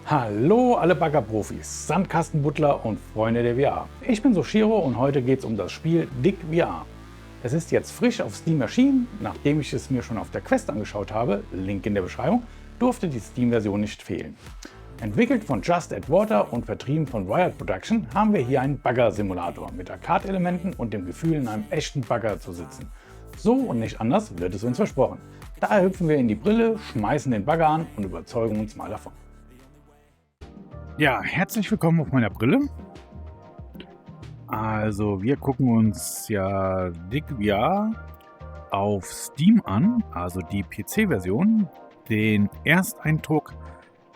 Hallo alle Baggerprofis, Sandkastenbuddler und Freunde der VR. Ich bin Soshiro und heute geht es um das Spiel Dig VR. Es ist jetzt frisch auf Steam erschienen. Nachdem ich es mir schon auf der Quest angeschaut habe, Link in der Beschreibung, durfte die Steam-Version nicht fehlen. Entwickelt von Just Add Water und vertrieben von Riot Production haben wir hier einen Bagger-Simulator mit Arcade-Elementen und dem Gefühl, in einem echten Bagger zu sitzen. So und nicht anders wird es uns versprochen. Daher hüpfen wir in die Brille, schmeißen den Bagger an und überzeugen uns mal davon. Ja, herzlich willkommen auf meiner Brille. Also wir gucken uns ja Dig VR auf Steam an, also die PC-Version. Den Ersteindruck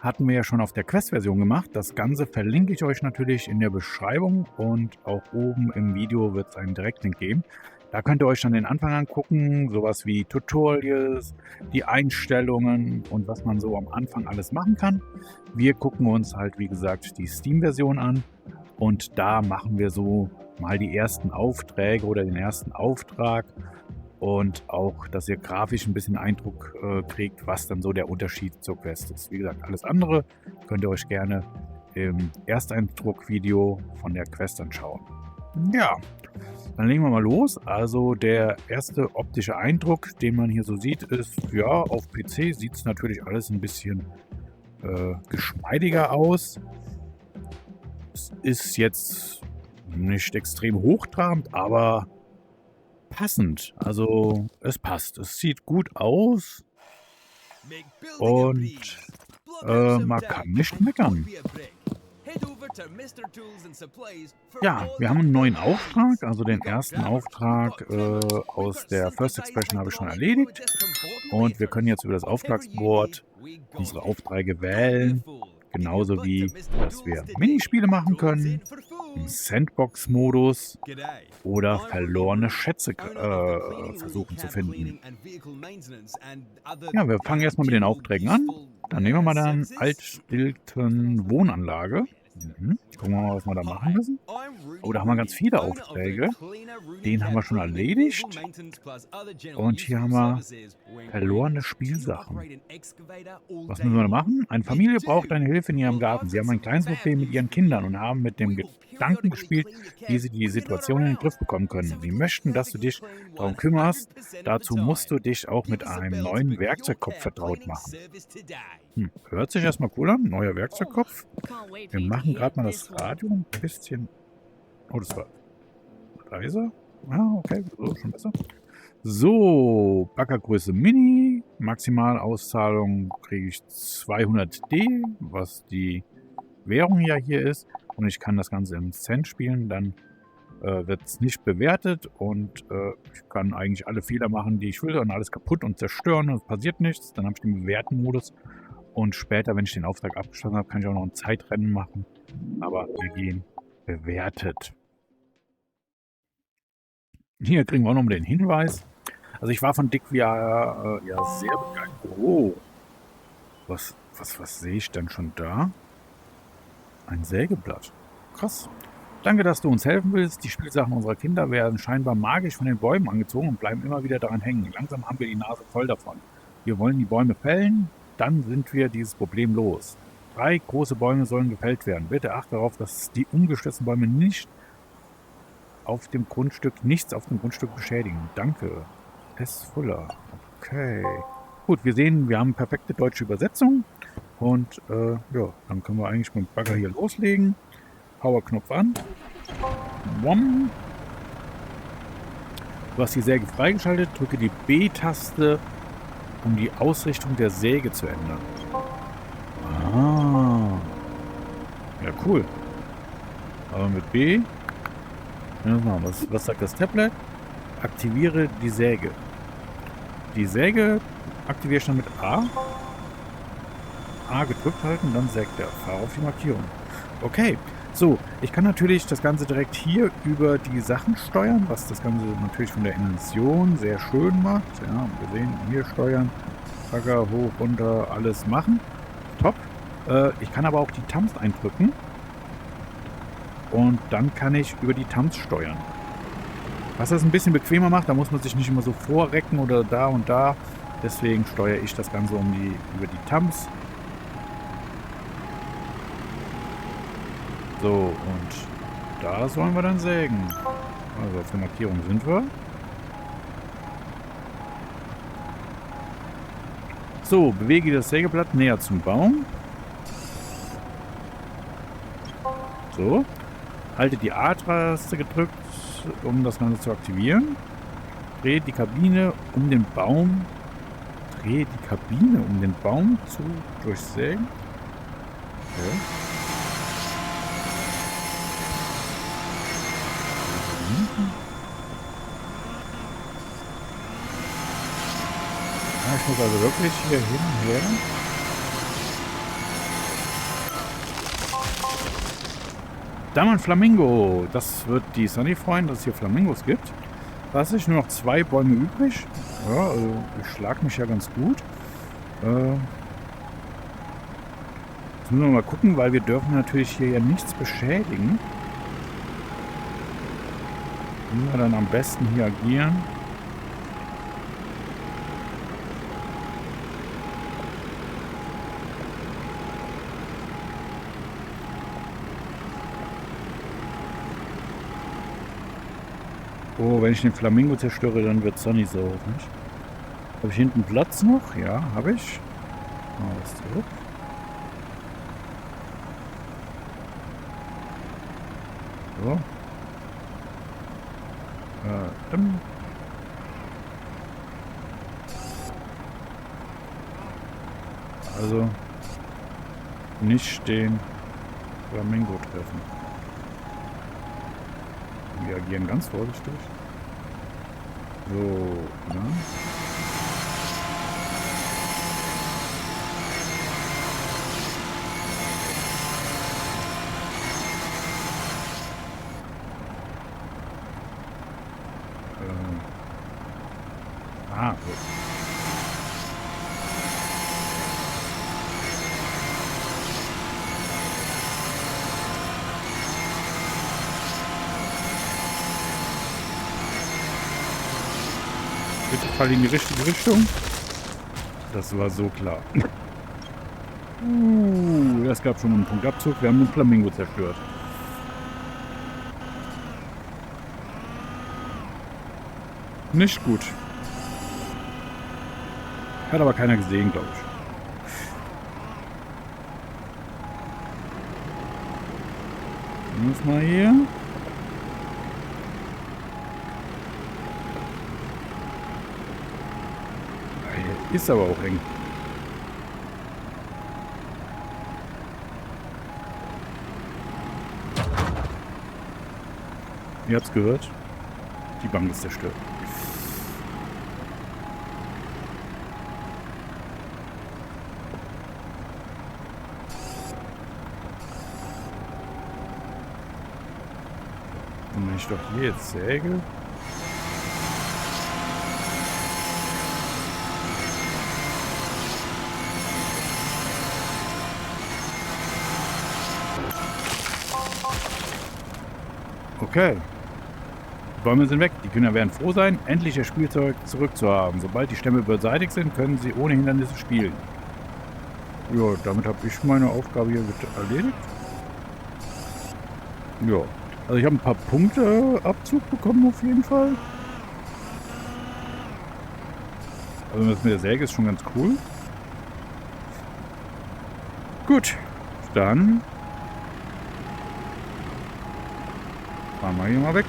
hatten wir ja schon auf der Quest-Version gemacht. Das Ganze verlinke ich euch natürlich in der Beschreibung und auch oben im Video wird es einen Direktlink geben. Da könnt ihr euch dann den Anfang angucken, sowas wie Tutorials, die Einstellungen und was man so am Anfang alles machen kann. Wir gucken uns halt, wie gesagt, die Steam-Version an und da machen wir so mal die ersten Aufträge oder den ersten Auftrag und auch, dass ihr grafisch ein bisschen Eindruck kriegt, was dann so der Unterschied zur Quest ist. Wie gesagt, alles andere könnt ihr euch gerne im Ersteindruck-Video von der Quest anschauen. Ja, dann legen wir mal los. Also der erste optische Eindruck, den man hier so sieht, ist, ja, auf PC sieht es natürlich alles ein bisschen geschmeidiger aus. Es ist jetzt nicht extrem hochtrabend, aber passend. Also es passt. Es sieht gut aus und man kann nicht meckern. Ja, wir haben einen neuen Auftrag, also den ersten Auftrag aus der First Expression habe ich schon erledigt und wir können jetzt über das Auftragsboard unsere Aufträge wählen, genauso wie, dass wir Minispiele machen können, im Sandbox-Modus oder verlorene Schätze versuchen zu finden. Ja, wir fangen erstmal mit den Aufträgen an, dann nehmen wir mal dann Altstilton Wohnanlage. Gucken wir mal, was wir da machen müssen. Oh, da haben wir ganz viele Aufträge. Den haben wir schon erledigt. Und hier haben wir verlorene Spielsachen. Was müssen wir da machen? Eine Familie braucht deine Hilfe in ihrem Garten. Sie haben ein kleines Problem mit ihren Kindern und haben mit dem Gedanken gespielt, wie sie die Situation in den Griff bekommen können. Sie möchten, dass du dich darum kümmerst. Dazu musst du dich auch mit einem neuen Werkzeugkopf vertraut machen. Hört sich erstmal cool an. Neuer Werkzeugkopf. Wir machen gerade mal das Radio ein bisschen... Oh, das war leiser. Ah, okay. So, schon besser. So, Baggergröße Mini. Maximalauszahlung kriege ich 200D, was die Währung ja hier ist. Und ich kann das Ganze im Cent spielen. Dann wird es nicht bewertet und ich kann eigentlich alle Fehler machen, die ich will. Und alles kaputt und zerstören und es passiert nichts. Dann habe ich den bewährten Modus. Und später, wenn ich den Auftrag abgeschlossen habe, kann ich auch noch ein Zeitrennen machen. Aber wir gehen bewertet. Hier kriegen wir auch noch mal den Hinweis. Also ich war von Dig VR ja sehr begeistert. Oh, was sehe ich denn schon da? Ein Sägeblatt. Krass. Danke, dass du uns helfen willst. Die Spielsachen unserer Kinder werden scheinbar magisch von den Bäumen angezogen und bleiben immer wieder daran hängen. Langsam haben wir die Nase voll davon. Wir wollen die Bäume fällen. Dann sind wir dieses Problem los. 3 große Bäume sollen gefällt werden. Bitte achte darauf, dass die umgestürzten Bäume nichts auf dem Grundstück beschädigen. Danke. S. Fuller. Okay. Gut, wir sehen, wir haben perfekte deutsche Übersetzung. Und ja, dann können wir eigentlich mit dem Bagger hier loslegen. Powerknopf an. Wom. Du hast die Säge freigeschaltet. Drücke die B-Taste, um die Ausrichtung der Säge zu ändern. Ah. Ja, cool. Aber mit B. Was sagt das Tablet? Aktiviere die Säge. Die Säge aktiviere ich dann mit A. A gedrückt halten, dann sägt er. Fahr auf die Markierung. Okay. So, ich kann natürlich das Ganze direkt hier über die Sachen steuern, was das Ganze natürlich von der Intention sehr schön macht. Ja, wir sehen hier steuern, Bagger hoch, runter, alles machen. Top. Ich kann aber auch die Thumbs eindrücken und dann kann ich über die Thumbs steuern. Was das ein bisschen bequemer macht, da muss man sich nicht immer so vorrecken oder da und da. Deswegen steuere ich das Ganze über die Thumbs. So, und da sollen wir dann sägen. Also auf der Markierung sind wir. So, bewege das Sägeblatt näher zum Baum. So. Halte die A-Taste gedrückt, um das Ganze zu aktivieren. Drehe die Kabine um den Baum. Drehe die Kabine um den Baum zu durchsägen. Okay. Ja, ich muss also wirklich hier hinher. Da ein Flamingo. Das wird die Sunny freuen, dass es hier Flamingos gibt. Was ist nur noch 2 Bäume übrig? Ja, also ich schlag mich ja ganz gut. Jetzt müssen wir mal gucken, weil wir dürfen natürlich hier ja nichts beschädigen. Wie wir dann am besten hier agieren. Oh, wenn ich den Flamingo zerstöre, dann wird Sunny sauer, nicht? Habe ich hinten Platz noch? Ja, habe ich. Mal was zurück. So. Also nicht den Flamingo treffen. Wir agieren ganz vorsichtig. So, ne? Gut. Bitte fall in die richtige Richtung. Das war so klar. Das gab schon einen Punktabzug. Wir haben den Flamingo zerstört. Nicht gut. Hat aber keiner gesehen, glaube ich. Muss mal hier. Ist aber auch eng. Ihr habt's gehört. Die Bank ist zerstört. Und wenn ich doch hier jetzt säge. Okay. Die Bäume sind weg. Die Kinder werden froh sein, endlich ihr Spielzeug zurückzuhaben. Sobald die Stämme beseitigt sind, können sie ohne Hindernisse spielen. Ja, damit habe ich meine Aufgabe hier erledigt. Ja. Also ich habe ein paar Punkte Abzug bekommen auf jeden Fall. Also das mit der Säge ist schon ganz cool. Gut. Dann fahren wir hier mal weg.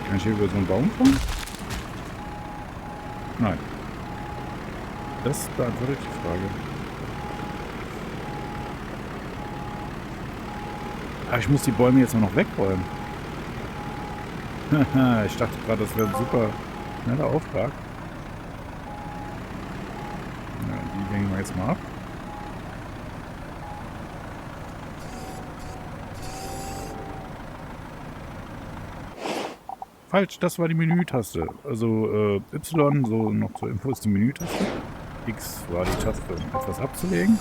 Kann ich hier über so einen Baum fahren? Nein. Das beantwortet die Frage. Ah, ich muss die Bäume jetzt noch wegräumen. Ich dachte gerade, das wäre ein super schneller Auftrag. Ja, die legen wir jetzt mal ab. Falsch, das war die Menütaste. Also Y, so noch zur Info, ist die Menütaste. X war die Taste, um etwas abzulegen.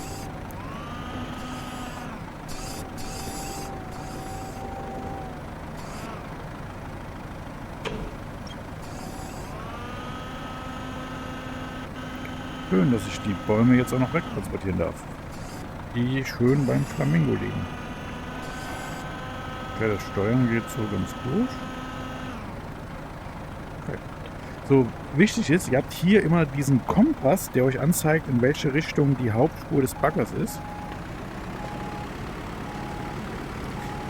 Schön, dass ich die Bäume jetzt auch noch wegtransportieren darf. Die schön beim Flamingo liegen. Okay, das Steuern geht so ganz gut. Okay. So, wichtig ist, ihr habt hier immer diesen Kompass, der euch anzeigt, in welche Richtung die Hauptspur des Baggers ist.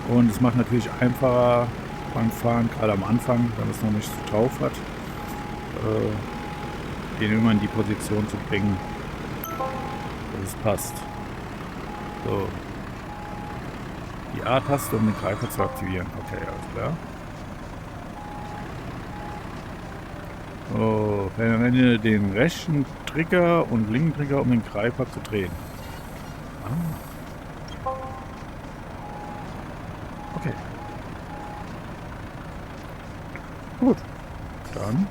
Und es macht natürlich einfacher beim Fahren, gerade am Anfang, wenn es noch nicht so drauf hat, den immer in die Position zu bringen, dass es passt. So. Die A-Taste, um den Greifer zu aktivieren. Okay, alles klar. So, verwende den rechten Trigger und linken Trigger, um den Greifer zu drehen. Ah. Okay. Gut. Dann.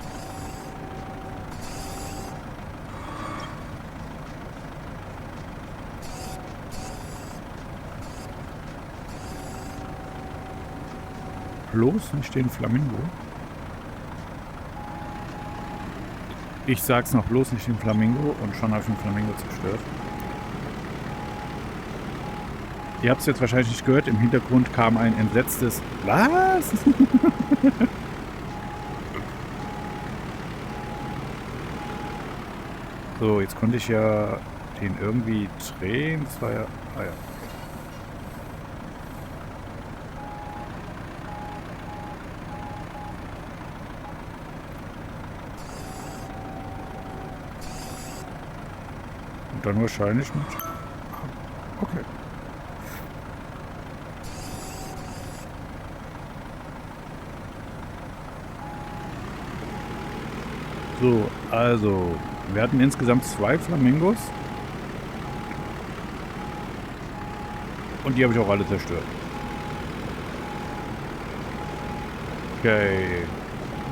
Bloß nicht den Flamingo. Ich sag's noch, bloß nicht den Flamingo, und schon habe ich den Flamingo zerstört. Ihr habt es jetzt wahrscheinlich nicht gehört, im Hintergrund kam ein entsetztes Was? So, jetzt konnte ich ja den irgendwie drehen. Das war ja... Ah ja. Und dann wahrscheinlich mit... Okay. So, also, wir hatten insgesamt 2 Flamingos. Und die habe ich auch alle zerstört. Okay.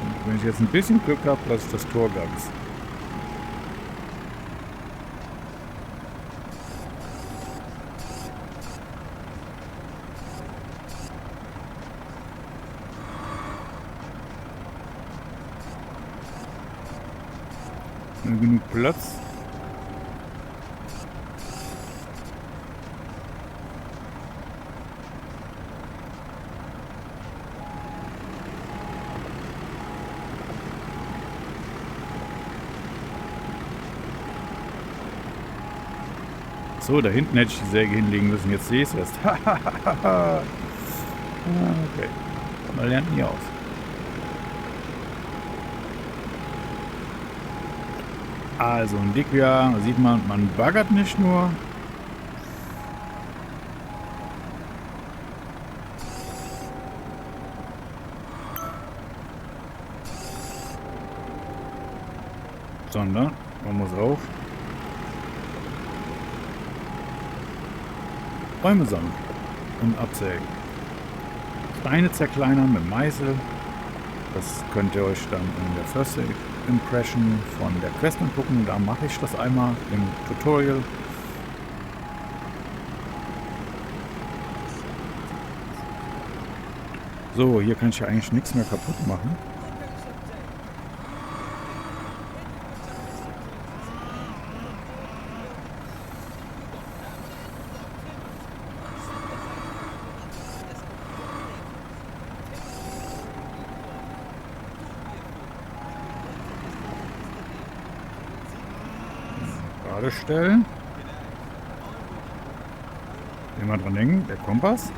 Und wenn ich jetzt ein bisschen Glück habe, lasse ich das Tor ganz. Genug Platz. So, da hinten hätte ich die Säge hinlegen müssen. Jetzt sehe ich es erst. Okay. Man lernt nie aus. Also in Liquia sieht man, man baggert nicht nur. Sondern man muss auch Bäume sammeln und absägen. Steine zerkleinern mit Meißel. Das könnt ihr euch dann in der First Impression von der Quest angucken. Da mache ich das einmal im Tutorial. So, hier kann ich ja eigentlich nichts mehr kaputt machen. Gerade stellen. Immer dran denken, der Kompass.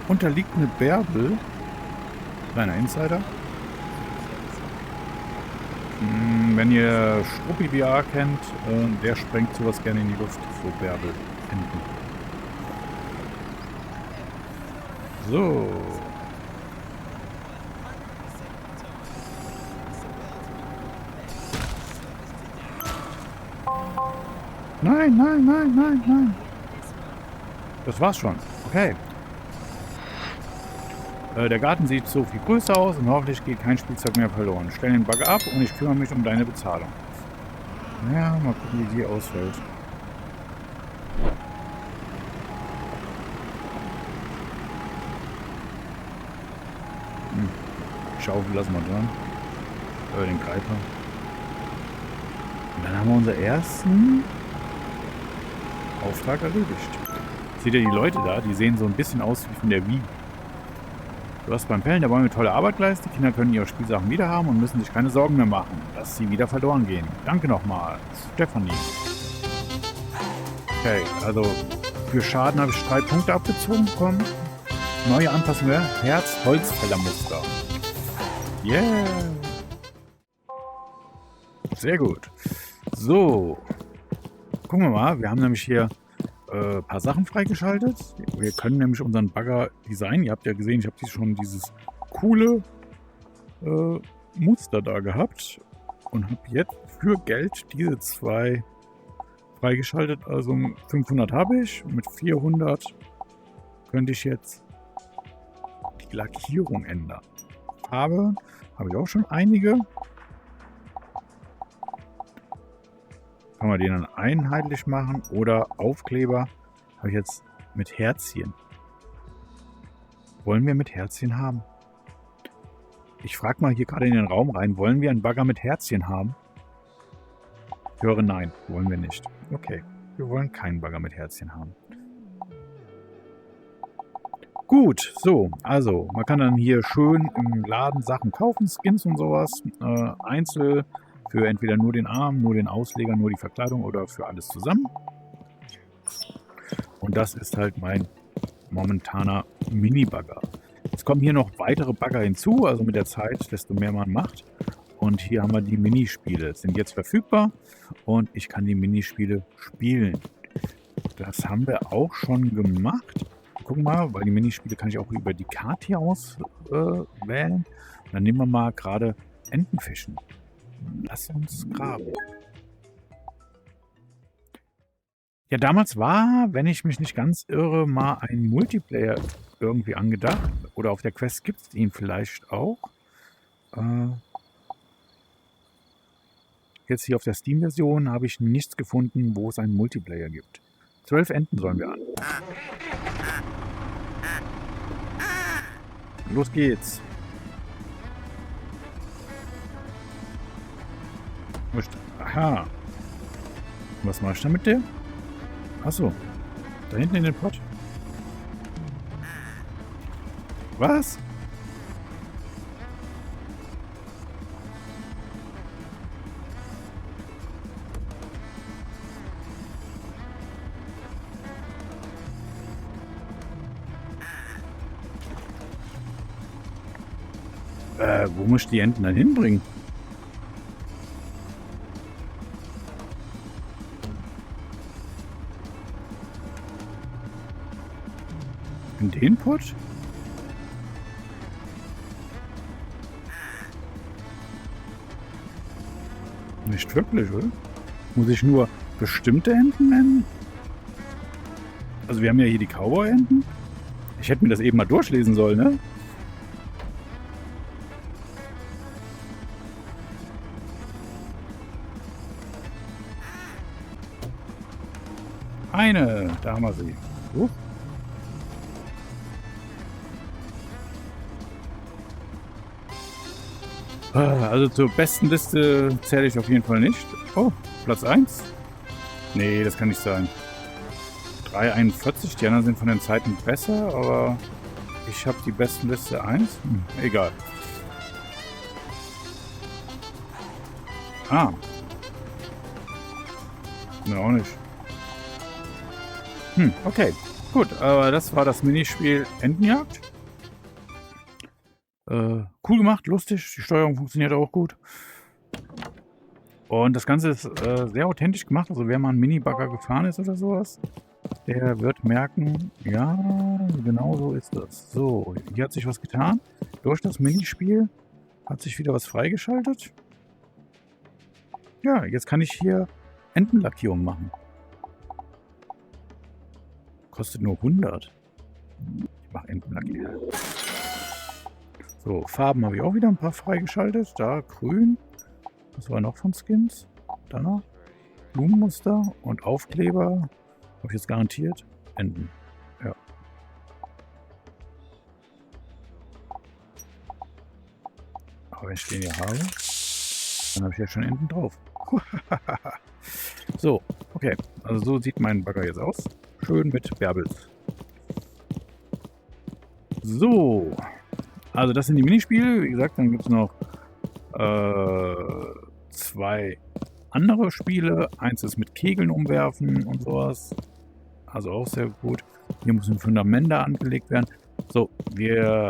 Und da liegt eine Bärbel. Kleiner Insider. Wenn ihr Struppi VR kennt, der sprengt sowas gerne in die Luft, so Bärbel hinten. So. Nein, nein, nein, nein, nein. Das war's schon. Okay. Der Garten sieht so viel größer aus und hoffentlich geht kein Spielzeug mehr verloren. Stell den Bagger ab und ich kümmere mich um deine Bezahlung. Naja, mal gucken, wie die ausfällt. Schaufel lassen wir dran. Den Greifer. Und dann haben wir unseren ersten Auftrag erledigt. Seht ihr die Leute da? Die sehen so ein bisschen aus wie von der Wii. Du hast beim Pellen der Bäume tolle Arbeit geleistet. Die Kinder können ihre Spielsachen wieder haben und müssen sich keine Sorgen mehr machen, dass sie wieder verloren gehen. Danke nochmal, Stefanie. Okay, also für Schaden habe ich 3 Punkte abgezogen bekommen. Neue Anpassung der Herz-Holzfällermuster. Yeah! Sehr gut. So. Gucken wir mal. Wir haben nämlich hier ein paar Sachen freigeschaltet. Wir können nämlich unseren Bagger designen. Ihr habt ja gesehen, ich habe schon dieses coole Muster da gehabt. Und habe jetzt für Geld diese 2 freigeschaltet. Also 500 habe ich. Mit 400 könnte ich jetzt die Lackierung ändern. Farbe habe ich auch schon einige. Kann man den dann einheitlich machen oder Aufkleber habe ich jetzt mit Herzchen. Wollen wir mit Herzchen haben? Ich frage mal hier gerade in den Raum rein, wollen wir einen Bagger mit Herzchen haben? Ich höre nein, wollen wir nicht. Okay, wir wollen keinen Bagger mit Herzchen haben. Gut, so, also man kann dann hier schön im Laden Sachen kaufen, Skins und sowas, einzeln für entweder nur den Arm, nur den Ausleger, nur die Verkleidung oder für alles zusammen. Und das ist halt mein momentaner Mini-Bagger. Jetzt kommen hier noch weitere Bagger hinzu, also mit der Zeit, desto mehr man macht. Und hier haben wir die Minispiele, sind jetzt verfügbar und ich kann die Minispiele spielen. Das haben wir auch schon gemacht. Gucken wir mal, weil die Minispiele kann ich auch über die Karte hier auswählen. Dann nehmen wir mal gerade Entenfischen. Lass uns graben. Ja, damals war, wenn ich mich nicht ganz irre, mal ein Multiplayer irgendwie angedacht. Oder auf der Quest gibt es ihn vielleicht auch. Jetzt hier auf der Steam-Version habe ich nichts gefunden, wo es einen Multiplayer gibt. 12 Enten sollen wir an. Los geht's. Aha. Was mache ich da mit der? Achso. Da hinten in den Pott. Was? Wo muss ich die Enten dann hinbringen? In den Pott? Nicht wirklich, oder? Muss ich nur bestimmte Enten nennen? Also wir haben ja hier die Cowboy-Enten. Ich hätte mir das eben mal durchlesen sollen, ne? Eine, da haben wir sie. Also zur besten Liste zähle ich auf jeden Fall nicht. Oh, Platz 1? Nee, das kann nicht sein. 3,41, die anderen sind von den Zeiten besser, aber ich habe die besten Liste 1. Egal. Ah. Ne, auch nicht. Okay. Gut, aber das war das Minispiel Entenjagd. Cool gemacht, lustig, die Steuerung funktioniert auch gut. Und das Ganze ist sehr authentisch gemacht, also wer mal einen Mini-Bagger gefahren ist oder sowas, der wird merken, ja, genau so ist das. So, hier hat sich was getan. Durch das Minispiel hat sich wieder was freigeschaltet. Ja, jetzt kann ich hier Entenlackierung machen. Kostet nur 100. Ich mache Entenlackierung. So, Farben habe ich auch wieder ein paar freigeschaltet. Da grün. Was war noch von Skins? Da noch. Blumenmuster und Aufkleber. Habe ich jetzt garantiert. Enten. Ja. Aber wenn ich den hier habe, dann habe ich ja schon Enten drauf. So, okay. Also so sieht mein Bagger jetzt aus. Schön mit Bärbels. So. Also das sind die Minispiele. Wie gesagt, dann gibt es noch 2 andere Spiele. Eins ist mit Kegeln umwerfen und sowas. Also auch sehr gut. Hier muss ein Fundament da angelegt werden. So,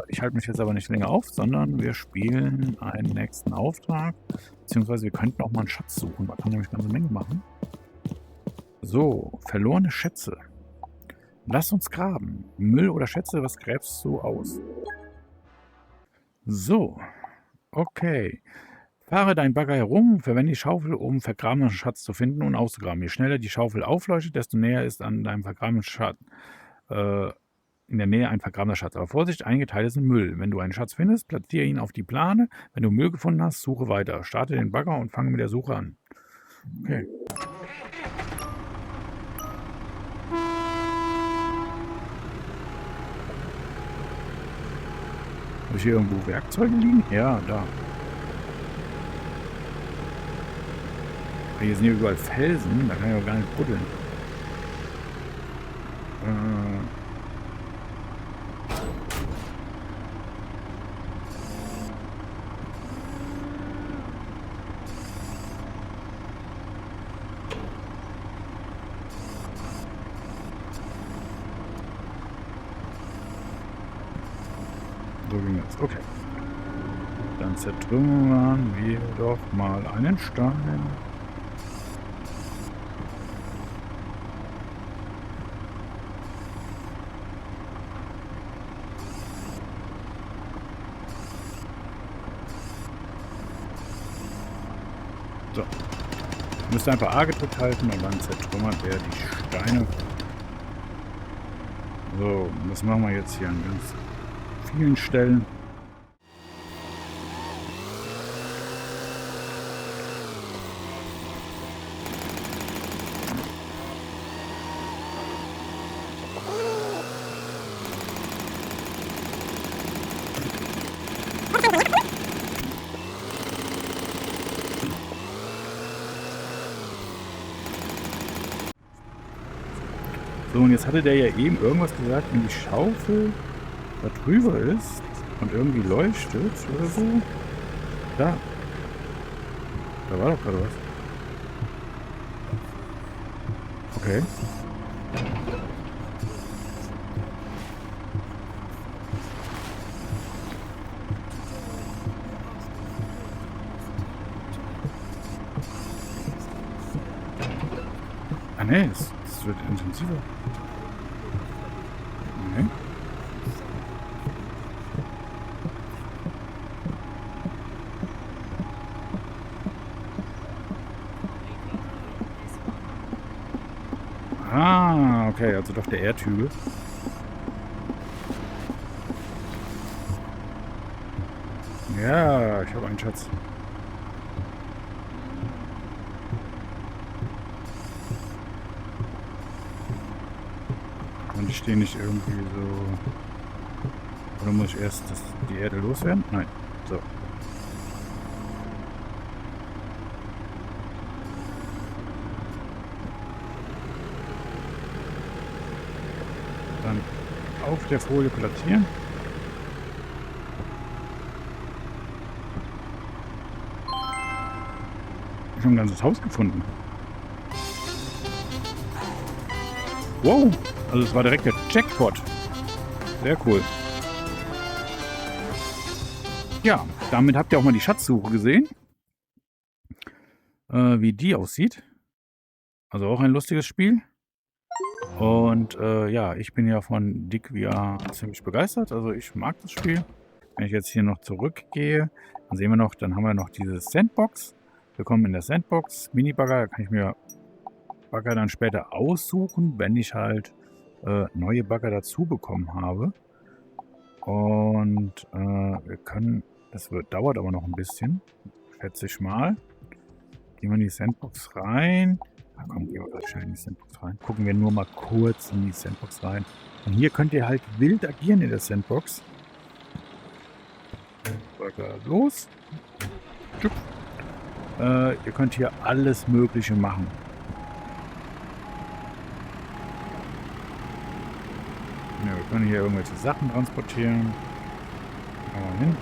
ich halte mich jetzt aber nicht länger auf, sondern wir spielen einen nächsten Auftrag. Beziehungsweise wir könnten auch mal einen Schatz suchen. Man kann nämlich eine ganze Menge machen. So, verlorene Schätze. Lass uns graben. Müll oder Schätze, was gräbst du aus? So, okay. Fahre deinen Bagger herum, verwende die Schaufel, um vergrabenen Schatz zu finden und auszugraben. Je schneller die Schaufel aufleuchtet, desto näher ist an deinem vergrabenen Schatz. In der Nähe ein vergrabener Schatz. Aber Vorsicht, einige Teile sind Müll. Wenn du einen Schatz findest, platziere ihn auf die Plane. Wenn du Müll gefunden hast, suche weiter. Starte den Bagger und fange mit der Suche an. Okay. Habe ich hier irgendwo Werkzeuge liegen? Ja, da. Hier sind hier überall Felsen, da kann ich auch gar nicht buddeln. So ging das. Okay. Dann zertrümmern wir doch mal einen Stein. So. Müsst einfach A gedrückt halten und dann zertrümmert er die Steine. So, das machen wir jetzt hier an ganz vielen Stellen. So, und jetzt hatte der ja eben irgendwas gesagt, wenn die Schaufel da drüber ist und irgendwie leuchtet oder so. Da. Da war doch gerade was. Okay. Ah ne, es wird intensiver. Nee. Ah, okay, also doch der Erdhügel. Ja, ich habe einen Schatz. Und ich stehe nicht irgendwie so... Oder muss ich erst die Erde loswerden? Nein. So. Dann auf der Folie platzieren. Ich habe ein ganzes Haus gefunden. Wow, also es war direkt der Jackpot. Sehr cool. Ja, damit habt ihr auch mal die Schatzsuche gesehen. Wie die aussieht. Also auch ein lustiges Spiel. Und ja, ich bin ja von Dick VR ziemlich begeistert. Also ich mag das Spiel. Wenn ich jetzt hier noch zurückgehe, dann sehen wir noch, dann haben wir noch diese Sandbox. Willkommen in der Sandbox. Mini-Bagger, da kann ich mir Bagger dann später aussuchen, wenn ich halt neue Bagger dazu bekommen habe. Und wir können, dauert aber noch ein bisschen, schätze ich mal. Gehen wir in die Sandbox rein. Na komm, gehen wir gleich schnell in die Sandbox rein. Gucken wir nur mal kurz in die Sandbox rein. Und hier könnt ihr halt wild agieren in der Sandbox. Bagger los. Tschüpp. Ihr könnt hier alles Mögliche machen. Ja, wir können hier irgendwelche Sachen transportieren. Mal hin.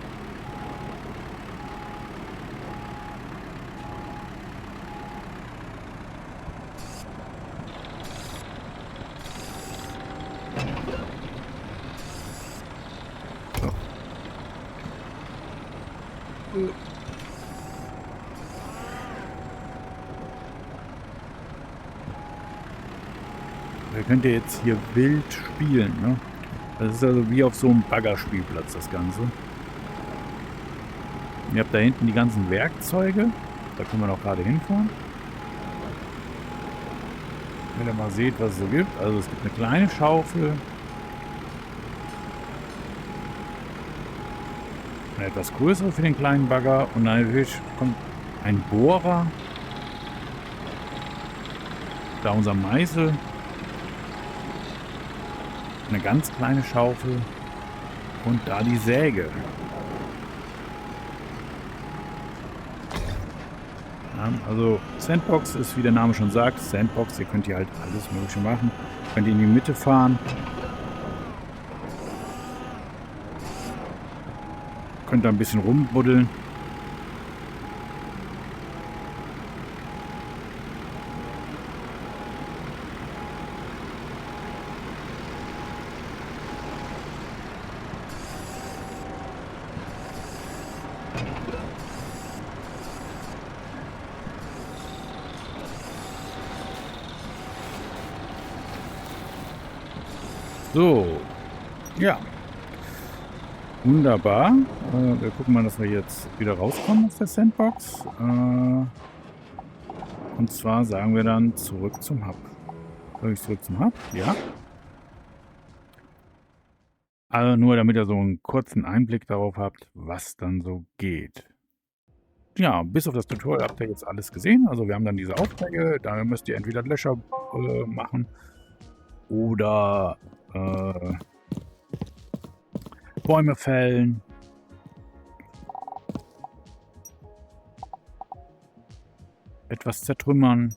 Da könnt ihr jetzt hier wild spielen, ne? Das ist also wie auf so einem Baggerspielplatz, das Ganze. Ihr habt da hinten die ganzen Werkzeuge. Da können wir noch gerade hinfahren. Wenn ihr mal seht, was es so gibt. Also es gibt eine kleine Schaufel. Eine etwas größere für den kleinen Bagger. Und dann natürlich kommt ein Bohrer. Da unser Meißel. Eine ganz kleine Schaufel und da die Säge. Ja, also Sandbox ist, wie der Name schon sagt, Sandbox. Ihr könnt hier halt alles Mögliche machen. Könnt ihr in die Mitte fahren. Könnt da ein bisschen rumbuddeln. So, ja. Wunderbar. Wir gucken mal, dass wir jetzt wieder rauskommen aus der Sandbox. Und zwar sagen wir dann zurück zum Hub. Soll ich zurück zum Hub? Ja. Also nur, damit ihr so einen kurzen Einblick darauf habt, was dann so geht. Ja, bis auf das Tutorial habt ihr jetzt alles gesehen. Also wir haben dann diese Aufträge. Da müsst ihr entweder Löcher machen oder Bäume fällen. Etwas zertrümmern.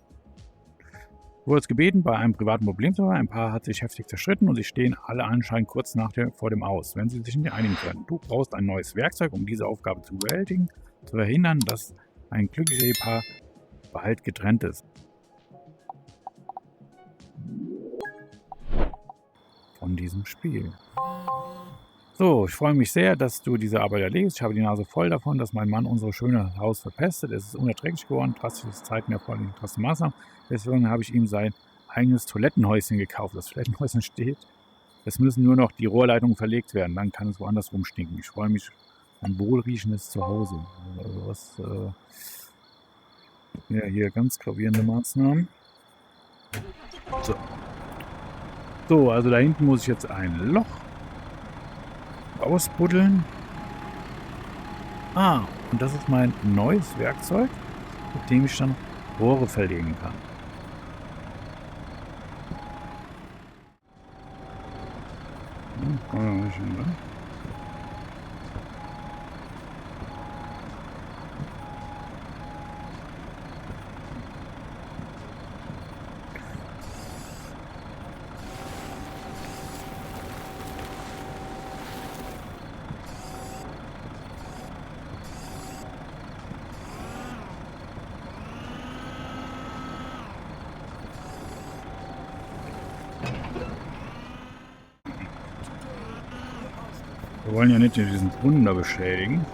Wurde es gebeten, bei einem privaten Problem zu sein. Ein Paar hat sich heftig zerstritten und sie stehen alle anscheinend kurz vor dem Aus, wenn sie sich nicht einigen können. Du brauchst ein neues Werkzeug, um diese Aufgabe zu bewältigen, zu verhindern, dass ein glückliches Ehepaar bald getrennt ist. Von diesem Spiel. So, ich freue mich sehr, dass du diese Arbeit erledigst. Ich habe die Nase voll davon, dass mein Mann unser schönes Haus verpestet. Es ist unerträglich geworden, drastische Zeiten erfordern drastisch Maßnahmen. Deswegen habe ich ihm sein eigenes Toilettenhäuschen gekauft. Das Toilettenhäuschen steht. Es müssen nur noch die Rohrleitungen verlegt werden. Dann kann es woanders rumstinken. Ich freue mich ein wohlriechendes Zuhause. Also was, ja, hier ganz gravierende Maßnahmen. So, also da hinten muss ich jetzt ein Loch ausbuddeln. Ah, und das ist mein neues Werkzeug, mit dem ich dann Rohre verlegen kann. Wir wollen ja nicht diesen Brunnen da beschädigen.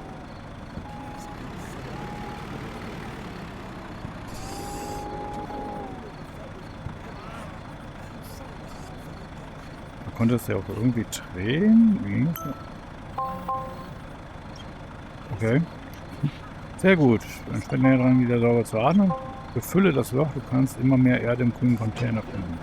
Man konnte es ja auch irgendwie drehen. Wie? Okay. Sehr gut. Ein Schritt näher dran, wieder sauber zu atmen. Befülle das Loch, du kannst immer mehr Erde im grünen Container finden.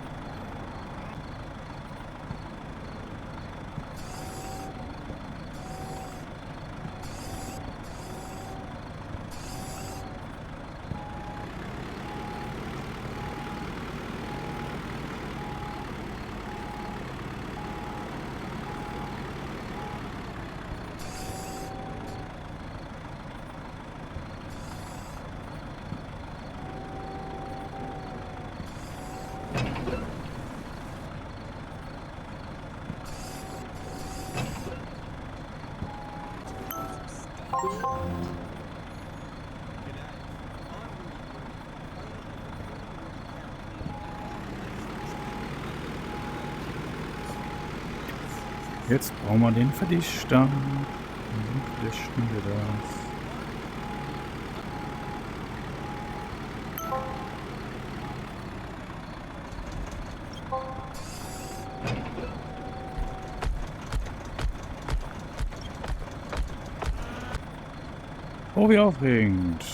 Jetzt brauchen wir den Verdichter. Wie verdichten wir das? Oh, wie aufregend.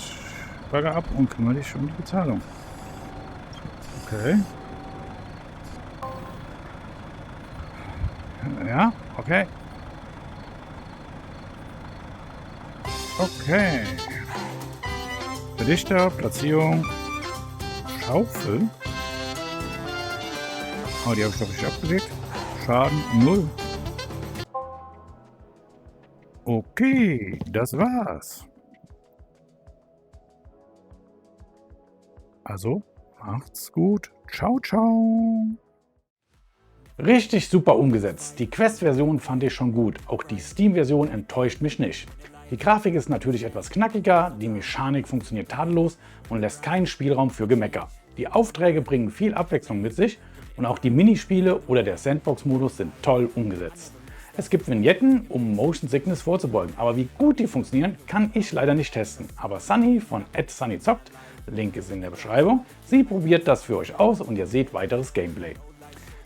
Bagger ab und kümmere dich um die Bezahlung. Okay. Ja, okay. Okay. Verdichter, Platzierung, Schaufel. Oh, die habe ich doch richtig abgewegt. Schaden 0. Okay, das war's. Also, macht's gut. Ciao, ciao. Richtig super umgesetzt. Die Quest-Version fand ich schon gut. Auch die Steam-Version enttäuscht mich nicht. Die Grafik ist natürlich etwas knackiger, die Mechanik funktioniert tadellos und lässt keinen Spielraum für Gemecker. Die Aufträge bringen viel Abwechslung mit sich und auch die Minispiele oder der Sandbox-Modus sind toll umgesetzt. Es gibt Vignetten, um Motion Sickness vorzubeugen, aber wie gut die funktionieren, kann ich leider nicht testen. Aber Sunny von @sunnyzockt, Link ist in der Beschreibung, sie probiert das für euch aus und ihr seht weiteres Gameplay.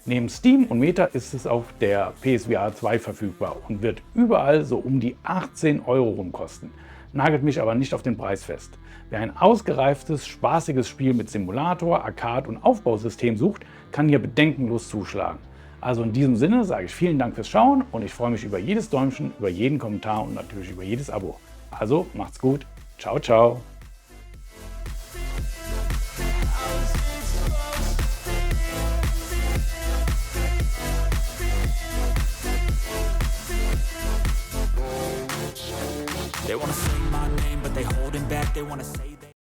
Neben Steam und Meta ist es auf der PSVR 2 verfügbar und wird überall so um die 18 € rumkosten. Nagelt mich aber nicht auf den Preis fest. Wer ein ausgereiftes, spaßiges Spiel mit Simulator, Arcade und Aufbausystem sucht, kann hier bedenkenlos zuschlagen. Also in diesem Sinne sage ich vielen Dank fürs Schauen und ich freue mich über jedes Däumchen, über jeden Kommentar und natürlich über jedes Abo. Also macht's gut, ciao ciao! They wanna say my name, but they holding back. They wanna say